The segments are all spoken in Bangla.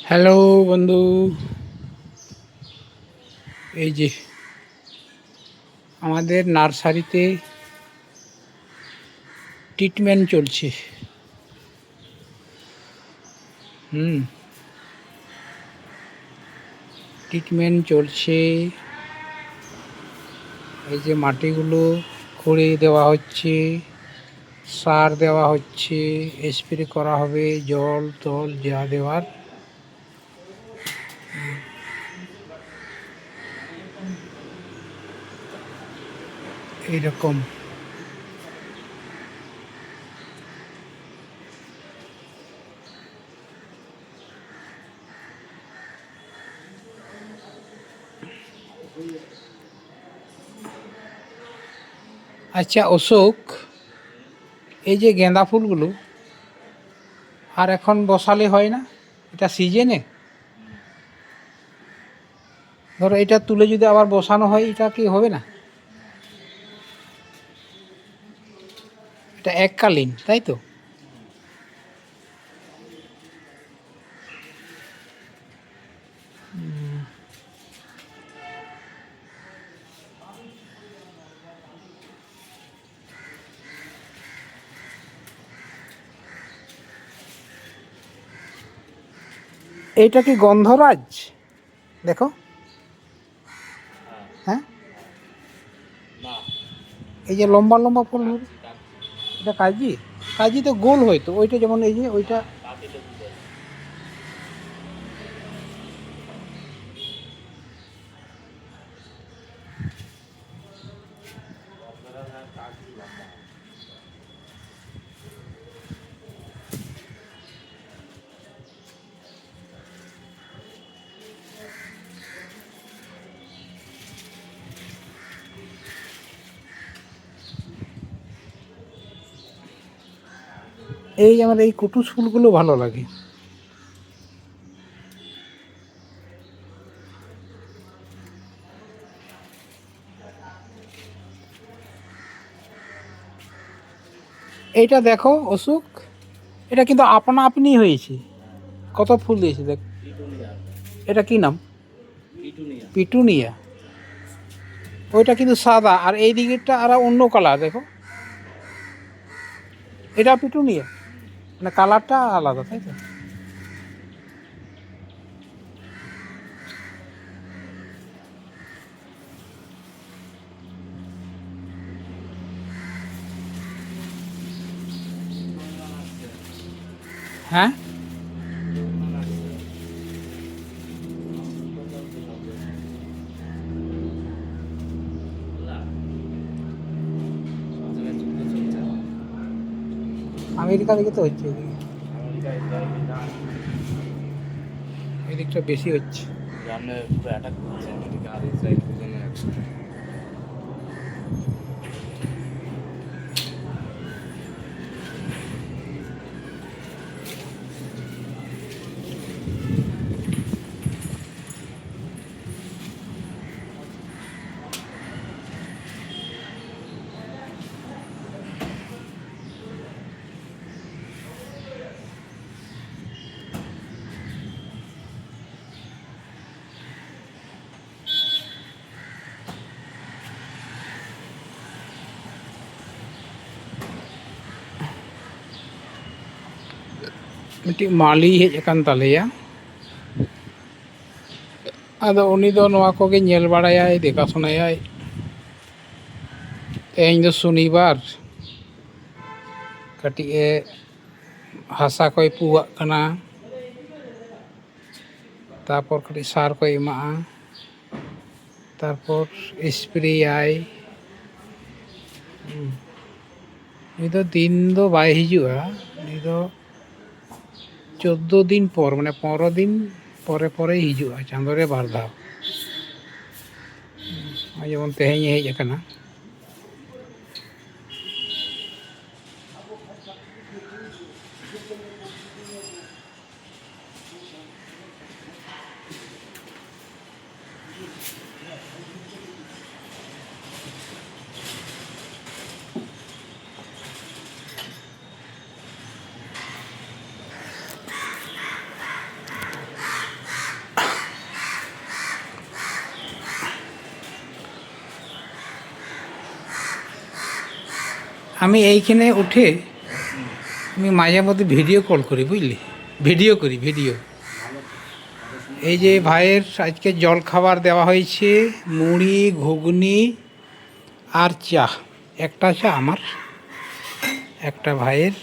হ্যালো বন্ধু, এই যে আমাদের নার্সারিতে ট্রিটমেন্ট চলছে। ট্রিটমেন্ট চলছে। এই যে মাটিগুলো খুঁড়ে দেওয়া হচ্ছে, সার দেওয়া হচ্ছে, স্প্রে করা হবে, জল টল যা দেওয়ার। এইরকম আচ্ছা অশোক, এই যে গেঁদা ফুলগুলো আর এখন বসালে হয় না? এটা সিজনে, ধরো এটা তুলে যদি আবার বসানো হয়, এটা কি হবে না? এটা এককালীন, তাই তো? এইটা কি গন্ধরাজ? দেখো, হ্যাঁ, এই যে লম্বা লম্বা ফুল হবে, এটা কাজি। কাজি তো গোল হয় তো, ওইটা যেমন এই যে ওইটা। এই আমার এই কুটুস ফুলগুলো ভালো লাগে। এইটা দেখো অশোক, এটা কিন্তু আপনা আপনি হয়েছে। কত ফুল দিয়েছে দেখ। এটা কি নাম? পিটুনিয়া। ওইটা কিন্তু সাদা, আর এই দিকেরটা আর অন্য কালার। দেখো, এটা পিটুনিয়া, মানে কালারটা আলাদা, তাই তো? হ্যাঁ, আমেরিকা দিকে তো হচ্ছে, এদিকটা বেশি হচ্ছে। পুরো অ্যাটাক করছে আমেরিকা আর ইসরায়েল দুজনে একসাথে। ᱢᱤᱫᱴᱤᱡ ᱢᱟᱞᱤ ᱦᱮᱡ ᱟᱠᱟᱱ ᱛᱟᱞᱮᱭᱟ, ᱟᱫᱚ ᱩᱱᱤ ᱫᱚ ᱱᱚᱣᱟ ᱠᱚᱜᱮ ᱧᱮᱞ ᱵᱟᱲᱟᱭᱟᱭ, ᱫᱮᱠᱷᱟশোনাᱭᱟᱭ। ᱛᱮᱦᱮᱧ ᱫᱚ ᱥᱚᱱᱤᱵᱟᱨ, ᱠᱟᱹᱴᱤᱡ ᱮ ᱦᱟᱥᱟ ᱠᱚᱭ ᱯᱩᱣᱟᱜ ᱠᱟᱱᱟ, ᱛᱟᱨᱯᱚᱨ ᱠᱟᱹᱴᱤᱡ ᱥᱟᱨ ᱠᱚᱭ ᱮᱢᱟᱜᱼᱟ, ᱛᱟᱨᱯᱚর স্প্রেয়াই। ᱩᱱᱤ ᱫᱚ ᱫᱤᱱ ᱫᱚ ᱵᱟᱭ ᱦᱤᱡᱩᱜᱼᱟ, ᱩᱱᱤ ᱫᱚ 14 দিন পর, মানে 15 দিন পরে পরেই হিজুᱜᱼᱟ, ᱪᱟᱸᱫᱳ ᱨᱮ ᱵᱟᱨ ᱫᱷᱟᱣ। যেমন তেহেᱧ হেᱡ আকানা। আমি এইখানে উঠে আমি মাঝে মধ্যে ভিডিও কল করি, বুঝলি, ভিডিও করি ভিডিও। এই যে ভাইয়ের আজকে জল খাবার দেওয়া হয়েছে, মুড়ি, ঘুগনি আর চা। একটা চা আমার, একটা ভাইয়ের।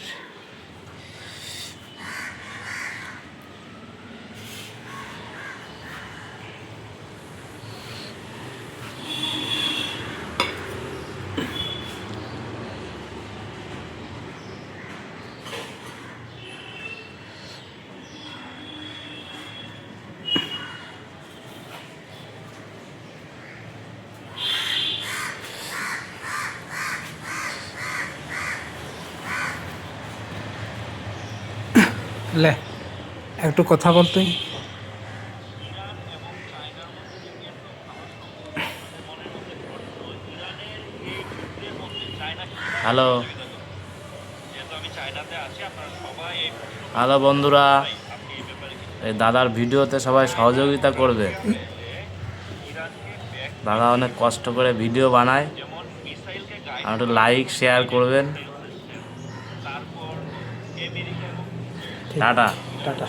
লে একটু কথা বলতে। হ্যালো হ্যালো বন্ধুরা, এই দাদার ভিডিওতে সবাই সহযোগিতা করবে। দাদা অনেক কষ্ট করে ভিডিও বানায়, আর একটু লাইক শেয়ার করবেন। টাটা। টাটা।